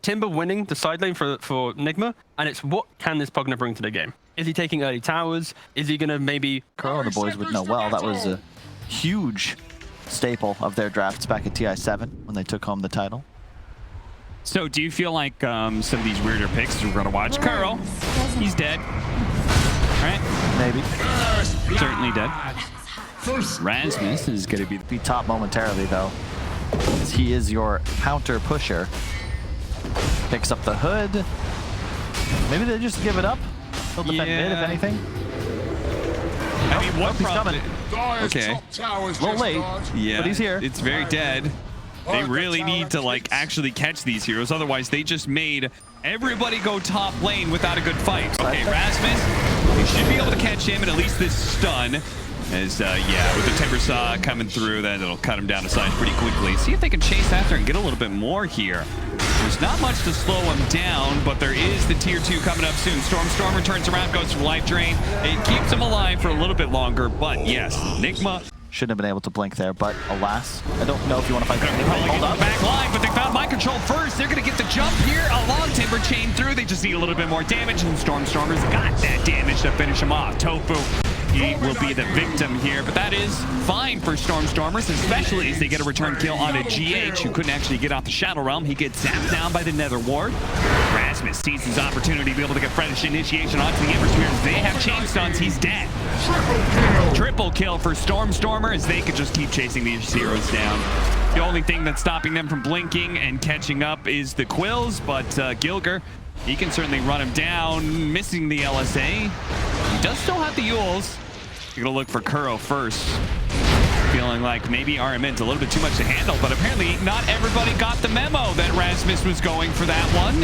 Timber winning the side lane for Nigma, and it's what can this Pugna bring to the game? Is he taking early towers? Is he going to maybe... Kuro and the boys would know well. That was a huge staple of their drafts back at TI7 when they took home the title. So do you feel like some of these weirder picks we're going to watch? Kuro, he's dead. Right? Maybe. Certainly dead. Rasmus is going to be top momentarily, though. He is your counter pusher. Picks up the hood. Maybe they just give it up. He'll defend mid, if anything. I mean, what problem? Okay. A little late, yeah, but he's here. It's very dead. They really need to like actually catch these heroes, otherwise they just made everybody go top lane without a good fight. Okay, Rasmus, you should be able to catch him, and at least this stun. As, yeah, with the Timber Saw coming through, then it'll cut him down to size pretty quickly. See if they can chase after and get a little bit more here. There's not much to slow him down, but there is the tier 2 coming up soon. Stormer turns around, goes for life drain. It keeps him alive for a little bit longer, but yes, Nigma shouldn't have been able to blink there, but alas, I don't know if you want to fight the Hold up. Back line, but they found mind control first. They're going to get the jump here. A long Timber chain through. They just need a little bit more damage, and Stormer's got that damage to finish him off. Tofu, he will be the victim here, but that is fine for Stormers, especially as they get a return kill on a GH who couldn't actually get off the Shadow Realm. He gets zapped down by the Nether Ward. Rasmus sees his opportunity to be able to get fresh initiation onto the Ember Spears. They have chain stuns. He's dead. Triple kill for Stormer as they could just keep chasing these heroes down. The only thing that's stopping them from blinking and catching up is the Quills, but Gilger, he can certainly run him down, missing the LSA. He does still have the Yules. You're gonna look for Kuro first. Feeling like maybe RMN's a little bit too much to handle, but apparently not everybody got the memo that Rasmus was going for that one.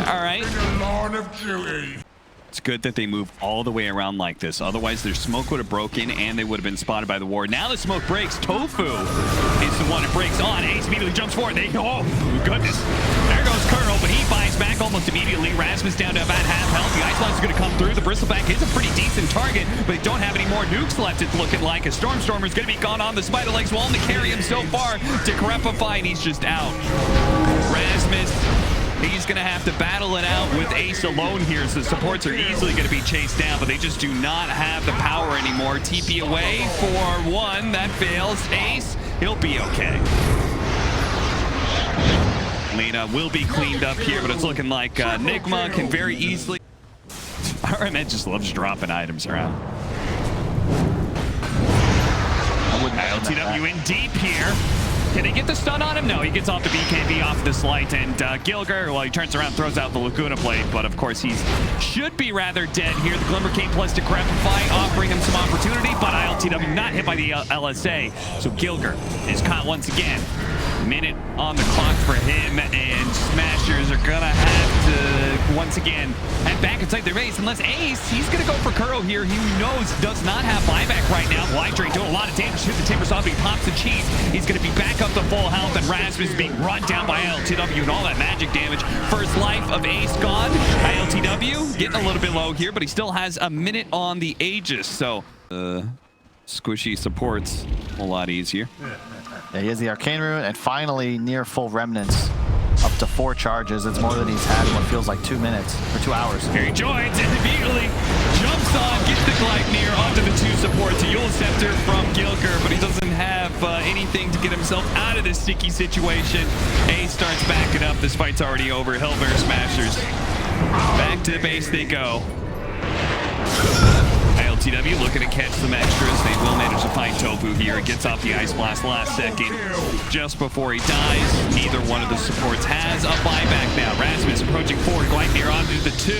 All right. It's good that they move all the way around like this. Otherwise, their smoke would have broken and they would have been spotted by the ward. Now the smoke breaks. Tofu is the one that breaks on. Ace immediately jumps forward. Oh, goodness. There goes Kuro, but he buys back almost immediately. Rasmus down to about half health. The Ice Blast is going to come through. The Bristleback is a pretty decent target, but they don't have any more nukes left, it's looking like. A Stormer is going to be gone on. The Spider Legs will only carry him so far to Crepify, and he's just out. Rasmus, he's going to have to battle it out with Ace alone here, so the supports are easily going to be chased down, but they just do not have the power anymore. TP away for one. That fails. Ace, he'll be okay. Lena will be cleaned up here, but it's looking like Nigma can very easily... RMN just loves dropping items around. ILTW in deep here. Can they get the stun on him? No, he gets off the BKB off the slight, and Gilger, well, he turns around, throws out the Laguna Blade, but of course he should be rather dead here. The Glimmer Cape plus Decrepify offering him some opportunity, but ILTW not hit by the LSA, so Gilger is caught once again. Minute on the clock for him, and Smashers are gonna have to once again head back inside their base, unless Ace, he's gonna go for Kuro here. He knows does not have buyback right now. Life Drain doing a lot of damage to the Timber Saw, but he pops the cheese. He's gonna be back up to full health, and Rasmus being run down by ILTW and all that magic damage. First life of Ace gone. ILTW getting a little bit low here, but he still has a minute on the Aegis, so squishy supports a lot easier. Yeah, he has the Arcane Rune, and finally near full remnants. Up to 4 charges. It's more than he's had in what feels like 2 minutes, or 2 hours. Here he joins and immediately jumps on, gets the Gleipnir onto the 2 supports. A Yule Scepter from Gilger, but he doesn't have anything to get himself out of this sticky situation. Ace starts backing up. This fight's already over. Hellbear Smashers. Back to the base they go. ILTW looking to catch some extras. They will manage to find Tofu here. It gets off the Ice Blast last second. Just before he dies, neither one of the supports has a buyback now. Rasmus approaching forward, Gleipnir onto the 2.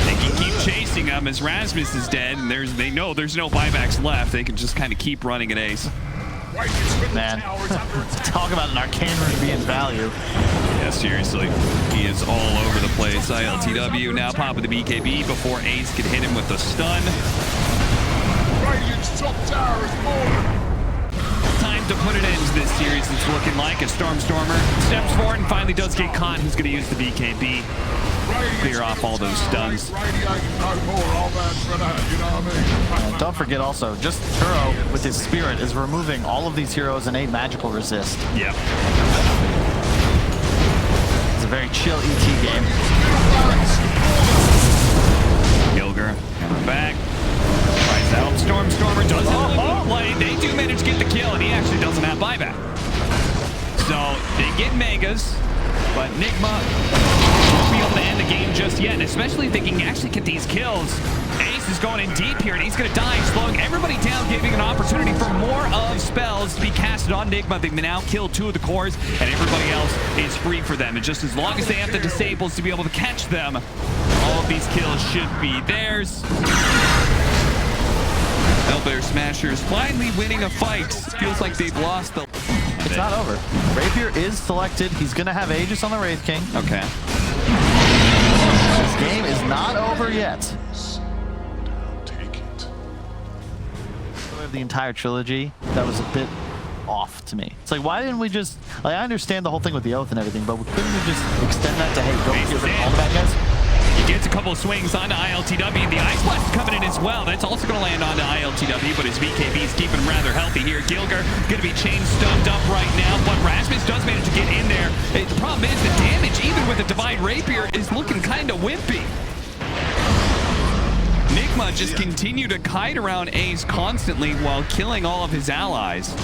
They can keep chasing him as Rasmus is dead, and they know there's no buybacks left. They can just kind of keep running at Ace. Man, talk about an Arcane Rune being value. Yeah, seriously. He is all over the place. ILTW now popping the BKB before Ace can hit him with the stun. Time to put an end to this series, it's looking like. As Stormer steps forward and finally does get caught. He's going to use the BKB. Clear off all those stuns. Don't forget also, just Kuro with his spirit is removing all of these heroes in a magical resist. Yep. very chill ET game. Gilger coming back. Tries out. Stormer doesn't look like they do manage to get the kill, and he actually doesn't have buyback. So they get Megas, but Nigma won't be able to end the game just yet, and especially if they can actually get these kills. Ace is going in deep here, and he's going to die, slowing everybody down, giving an opportunity for more of spells to be casted on Nigma. They've now killed 2 of the cores, and everybody else is free for them. And just as long as they have the disables to be able to catch them, all of these kills should be theirs. Hellbear Smashers finally winning a fight. Feels like they've lost the... It's not over. Rapier is selected. He's going to have Aegis on the Wraith King. Okay. This game is not over yet. The entire trilogy, that was a bit off to me. It's like, why didn't we just... Like, I understand the whole thing with the Oath and everything, but couldn't we just extend that to, hey, go get rid of all the bad guys? He gets a couple of swings onto ILTW. The Ice Blast is coming in as well. That's also going to land onto ILTW, but his BKB is keeping him rather healthy here. Gilger going to be chain stunned up right now, but Rasmus does manage to get in there. The problem is the damage, even with the Divine Rapier, is looking kind of wimpy. Nigma just continue to kite around Ace constantly while killing all of his allies.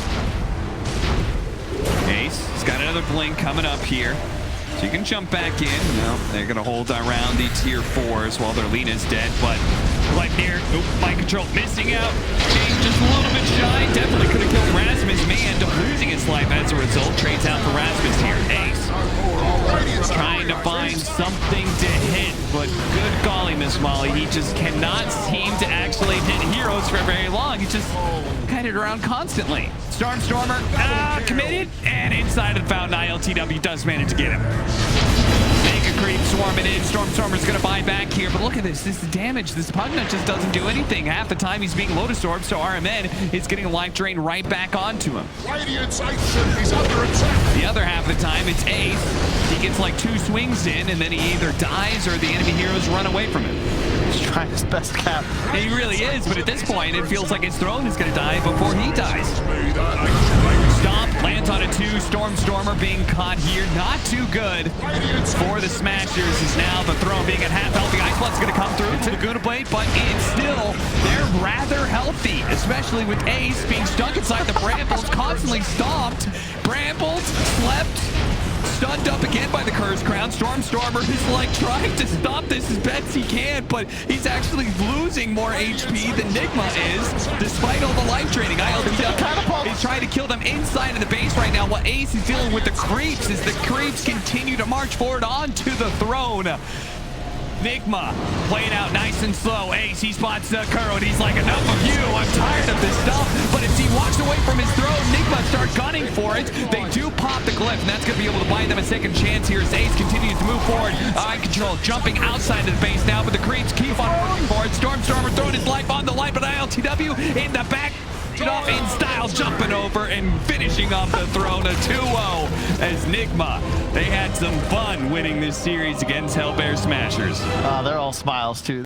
Ace has got another blink coming up here. So you can jump back in. No, they're going to hold around the tier 4s while their Lena's dead, but life here. Oop, mind control missing out. Ace just a little bit shy. Definitely could have killed Rasmus. May end up losing his life as a result. Trades out for Rasmus here. Ace trying to find something to hit, but good golly, Miss Molly, he just cannot seem to actually hit heroes for very long. He just kited around constantly. Stormer committed, and inside of the fountain, ILTW does manage to get him. Mega creep swarming in. Stormer's going to buy back here, but look at this. This damage. This Pugnut just doesn't do anything. Half the time he's being Lotus Orb, so RMN is getting a life drain right back onto him. Radiant's ancient is under attack. The other half of the time, it's Ace. He gets like 2 swings in, and then he either dies or the enemy heroes run away from him. He's trying his best cap. He really is, but at this point, it feels like his throne is going to die before he dies. Stomp, lands on a 2. Stormer being caught here. Not too good for the Smashers, as now the throne being at half health. The Ice Blood's going to come through to the Guna Blade, but it's still, they're rather healthy, especially with Ace being stuck inside the Brambles, constantly stomped. Brambles slept. Stunned up again by the Curse Crown. Stormer is like trying to stop this as best he can, but he's actually losing more HP than Nigma is, despite all the life draining. ILTW is trying to kill them inside of the base right now, while Ace is dealing with the creeps as the creeps continue to march forward onto the throne. Nigma playing out nice and slow. Ace, he spots Kuro, and he's like, enough of you. I'm tired of this stuff. But as he walks away from his throne, Nigma starts gunning for it. They do pop the glyph, and that's going to be able to buy them a second chance here as Ace continues to move forward. Eye control, jumping outside of the base now, but the creeps keep on moving forward. Stormer throwing his life on the line, but ILTW in the back. Off in style, jumping over and finishing off the throne, a 2-0 as Nigma. They had some fun winning this series against Hellbear Smashers. They're all smiles too.